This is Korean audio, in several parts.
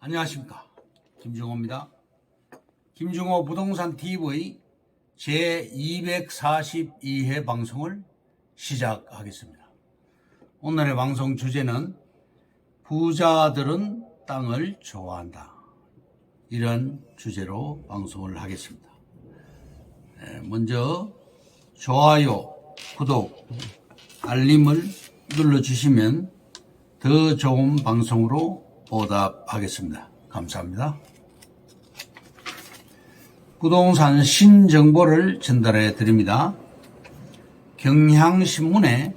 안녕하십니까, 김중호입니다. 김중호 부동산 TV 제242회 방송을 시작하겠습니다. 오늘의 방송 주제는 부자들은 땅을 좋아한다, 이런 주제로 방송을 하겠습니다. 먼저 좋아요, 구독, 알림을 눌러주시면 더 좋은 방송으로 보답하겠습니다. 감사합니다. 부동산 신정보를 전달해 드립니다. 경향신문에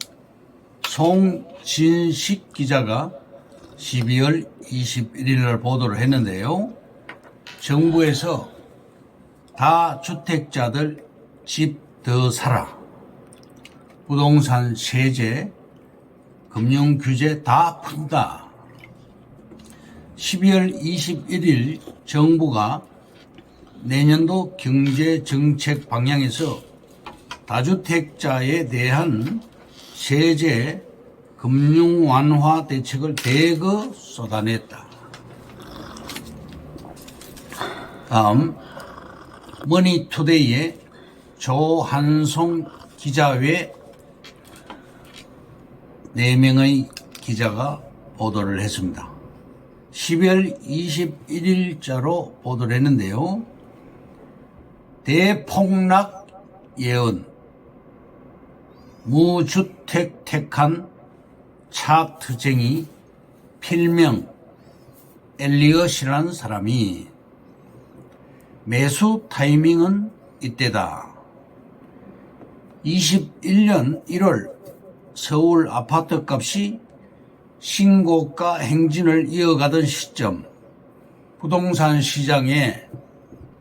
송진식 기자가 12월 21일 날 보도를 했는데요. 정부에서 다주택자들 집 더 사라, 부동산 세제, 금융규제 다 푼다. 12월 21일 정부가 내년도 경제정책 방향에서 다주택자에 대한 세제, 금융 완화 대책을 대거 쏟아냈다. 다음, 머니투데이의 조한송 기자 외 4명의 기자가 보도를 했습니다. 12월 21일자로 보도를 했는데요. 대폭락 예언, 무주택 택한 차트쟁이 필명 엘리엇이라는 사람이 매수 타이밍은 이때다. 21년 1월 서울 아파트 값이 신고가 행진을 이어가던 시점, 부동산 시장에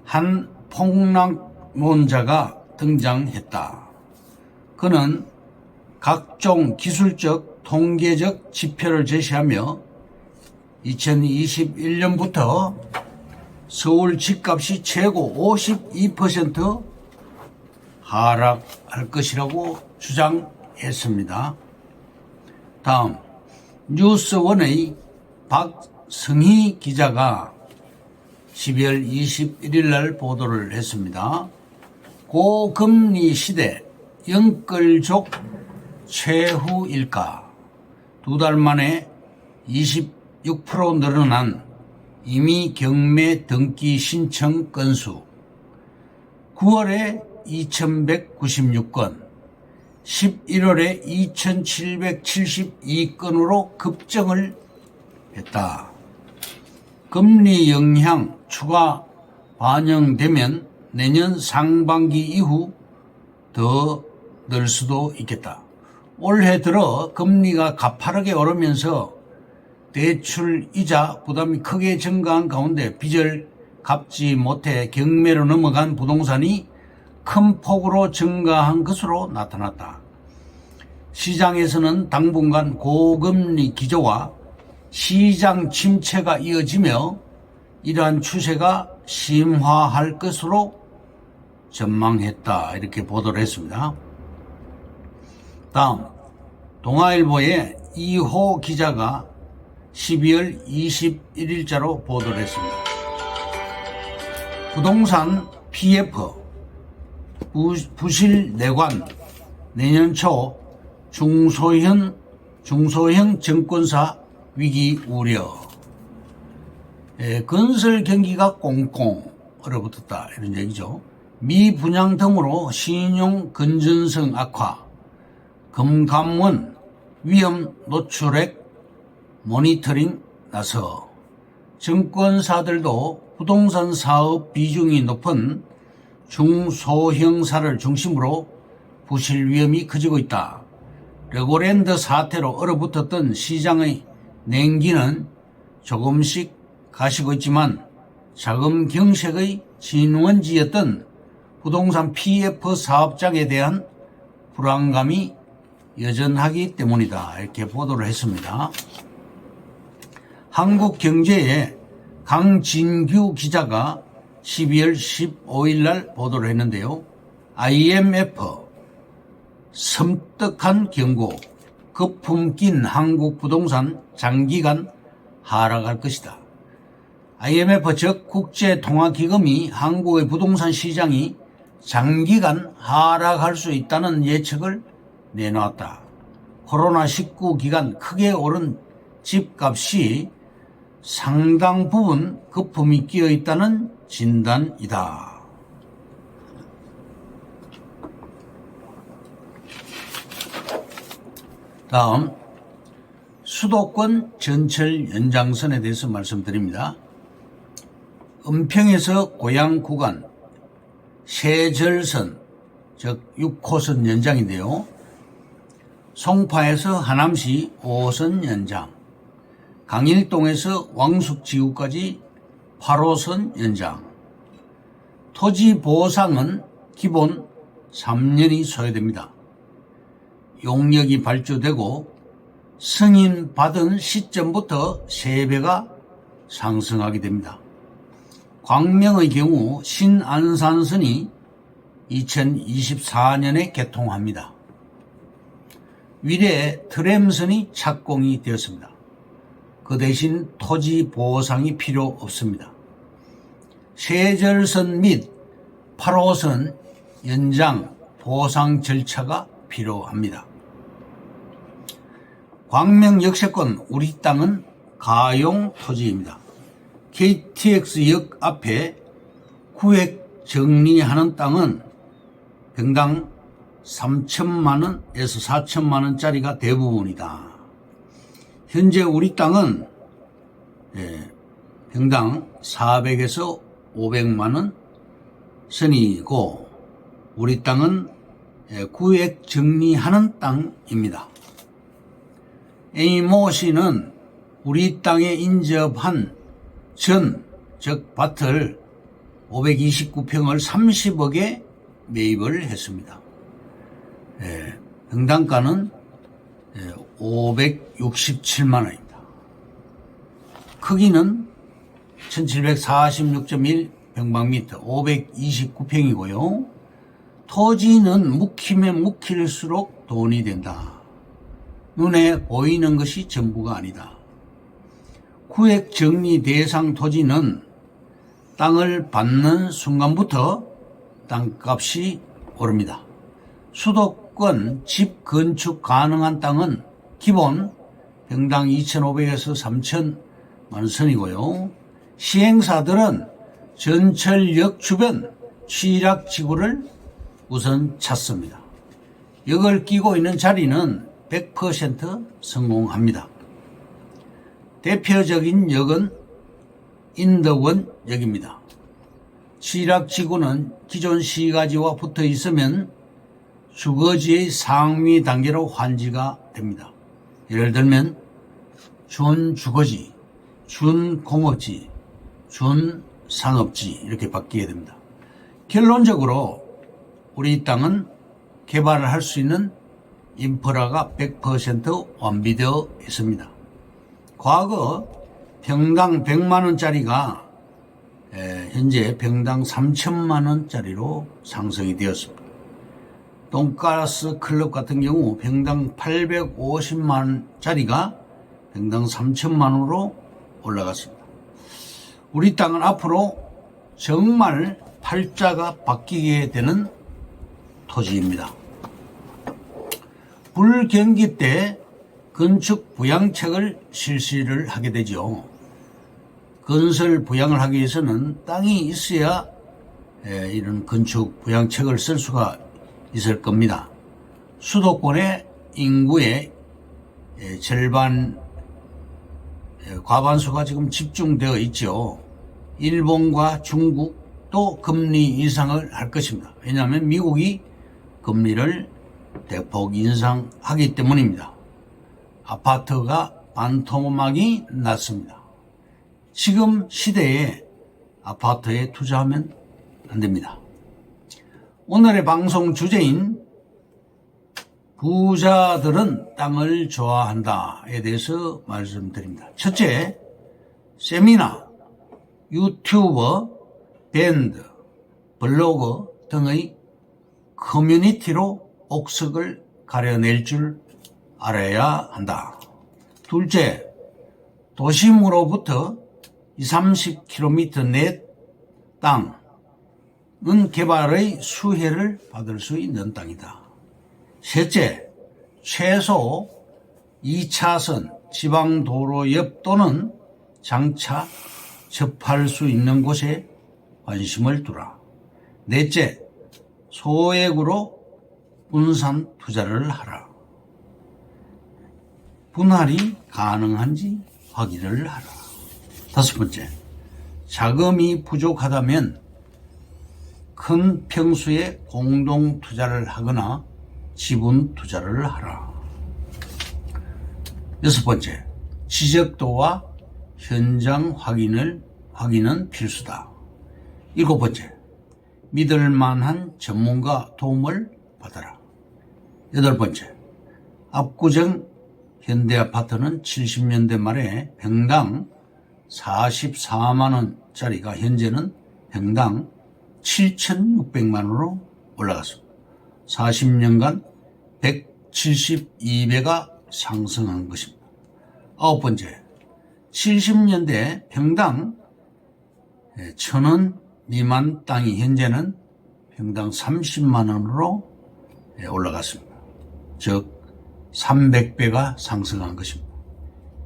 한 폭락론자가 등장했다. 그는 각종 기술적, 통계적 지표를 제시하며 2021년부터 서울 집값이 최고 52% 하락할 것이라고 주장했습니다. 다음, 뉴스원의 박성희 기자가 12월 21일 날 보도를 했습니다. 고금리 시대 영끌족 최후일까? 2달 만에 26% 늘어난 임의 경매 등기 신청 건수, 9월에 2196건, 11월에 2772건으로 급증을 했다. 금리 영향 추가 반영되면 내년 상반기 이후 더 늘 수도 있겠다. 올해 들어 금리가 가파르게 오르면서 대출 이자 부담이 크게 증가한 가운데 빚을 갚지 못해 경매로 넘어간 부동산이 큰 폭으로 증가한 것으로 나타났다. 시장에서는 당분간 고금리 기조와 시장 침체가 이어지며 이러한 추세가 심화할 것으로 전망했다, 이렇게 보도를 했습니다. 다음, 동아일보의 이호 기자가 12월 21일자로 보도를 했습니다. 부동산 PF 부실 내관, 내년 초 중소형 증권사 위기 우려. 건설 경기가 꽁꽁 얼어붙었다, 이런 얘기죠. 미분양 등으로 신용 건전성 악화, 금감원 위험 노출액 모니터링 나서 증권사들도 부동산 사업 비중이 높은 중소형사를 중심으로 부실 위험이 커지고 있다. 레고랜드 사태로 얼어붙었던 시장의 냉기는 조금씩 가시고 있지만 자금 경색의 진원지였던 부동산 PF 사업장에 대한 불안감이 여전하기 때문이다, 이렇게 보도를 했습니다. 한국경제의 강진규 기자가 12월 15일 날 보도를 했는데요. IMF 섬뜩한 경고, 거품 낀 한국 부동산 장기간 하락할 것이다. IMF 즉 국제통화기금이 한국의 부동산 시장이 장기간 하락할 수 있다는 예측을 내놓았다. 코로나19 기간 크게 오른 집값이 상당 부분 거품이 끼어 있다는 진단이다. 다음 수도권 전철 연장선에 대해서 말씀드립니다. 은평에서 고양 구간 세절선 즉 6호선 연장인데요. 송파에서 하남시 5호선 연장, 강일동에서 왕숙지구까지 8호선 연장. 토지 보상은 기본 3년이 소요됩니다. 용역이 발주되고 승인 받은 시점부터 3배가 상승하게 됩니다. 광명의 경우 신안산선이 2024년에 개통합니다. 위례 트램선이 착공이 되었습니다. 그 대신 토지 보상이 필요 없습니다. 세절선 및 8호선 연장 보상 절차가 필요합니다. 광명 역세권 우리 땅은 가용 토지입니다. KTX역 앞에 구획 정리하는 땅은 평당 3천만원에서 4천만원짜리가 대부분이다. 현재 우리 땅은 평당 400에서 500만원 선이고 우리 땅은 구획 정리하는 땅입니다. A모 씨는 우리 땅에 인접한 즉 밭을 529평을 30억에 매입을 했습니다. 평당가는 567만원입니다. 크기는 1746.1평방미터 529평이고요. 토지는 묵히면 묵힐수록 돈이 된다. 눈에 보이는 것이 전부가 아니다. 구획 정리 대상 토지는 땅을 받는 순간부터 땅값이 오릅니다. 수도권 집 건축 가능한 땅은 기본 평당 2,500에서 3천만 선이고요. 시행사들은 전철역 주변 취락지구를 우선 찾습니다. 역을 끼고 있는 자리는 100% 성공합니다. 대표적인 역은 인덕원역입니다. 취락지구는 기존 시가지와 붙어 있으면 주거지의 상위 단계로 환지가 됩니다. 예를 들면 준주거지, 준공업지, 준상업지 이렇게 바뀌게 됩니다. 결론적으로 우리 땅은 개발을 할 수 있는 인프라가 100% 완비되어 있습니다. 과거 평당 100만원짜리가 현재 평당 3천만원짜리로 상승이 되었습니다. 돈가스 클럽 같은 경우 평당 850만원짜리가 평당 3천만원으로 올라갔습니다. 우리 땅은 앞으로 정말 팔자가 바뀌게 되는 토지입니다. 불경기 때 건축 부양책을 실시를 하게 되죠. 건설 부양을 하기 위해서는 땅이 있어야 이런 건축 부양책을 쓸 수가 있을 겁니다. 수도권의 인구의 절반 과반수가 지금 집중되어 있죠. 일본과 중국도 금리 인상을 할 것입니다. 왜냐하면 미국이 금리를 대폭 인상하기 때문입니다. 아파트가 반토막이 났습니다. 지금 시대에 아파트에 투자하면 안 됩니다. 오늘의 방송 주제인 부자들은 땅을 좋아한다에 대해서 말씀드립니다. 첫째, 세미나, 유튜버, 밴드, 블로그 등의 커뮤니티로 옥석을 가려낼 줄 알아야 한다. 둘째, 도심으로부터 20-30km 내 땅은 개발의 수혜를 받을 수 있는 땅이다. 셋째, 최소 2차선 지방도로 옆 또는 장차 접할 수 있는 곳에 관심을 두라. 넷째, 소액으로 분산 투자를 하라. 분할이 가능한지 확인을 하라. 다섯 번째, 자금이 부족하다면 큰 평수에 공동 투자를 하거나 지분 투자를 하라. 여섯 번째, 지적도와 현장 확인은 필수다. 일곱 번째, 믿을 만한 전문가 도움을 받아라. 여덟 번째, 압구정 현대아파트는 70년대 말에 평당 44만원짜리가 현재는 평당 7,600만원으로 올라갔습니다. 40년간 172배가 상승한 것입니다. 아홉 번째, 70년대 평당 1,000원 미만 땅이 현재는 평당 30만원으로 올라갔습니다. 즉 300배가 상승한 것입니다.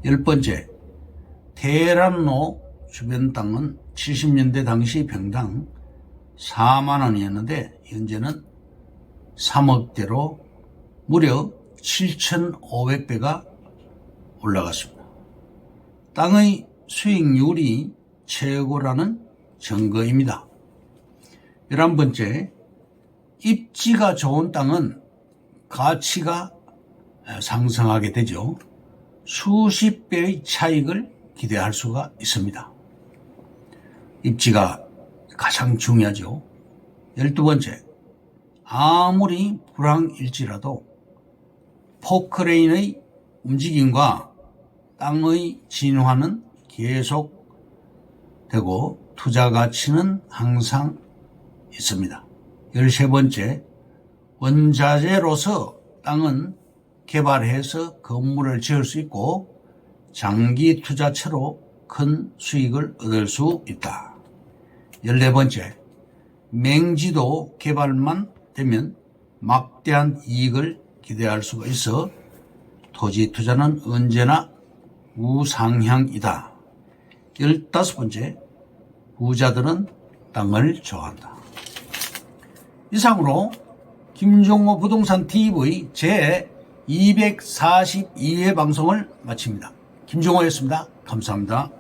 열 번째, 테헤란로 주변 땅은 70년대 당시 평당 4만원이었는데 현재는 3억대로 무려 7,500배가 올라갔습니다. 땅의 수익률이 최고라는 증거입니다. 11번째, 입지가 좋은 땅은 가치가 상승하게 되죠. 수십 배의 차익을 기대할 수가 있습니다. 입지가 가장 중요하죠. 12번째, 아무리 불황일지라도 포크레인의 움직임과 땅의 진화는 계속되고 투자 가치는 항상 있습니다. 13번째, 원자재로서 땅은 개발해서 건물을 지을 수 있고 장기 투자처로 큰 수익을 얻을 수 있다. 14번째, 맹지도 개발만 되면 막대한 이익을 기대할 수가 있어 토지 투자는 언제나 우상향이다. 15번째, 부자들은 땅을 좋아한다. 이상으로 김종호 부동산 TV 제 242회 방송을 마칩니다. 김종호였습니다. 감사합니다.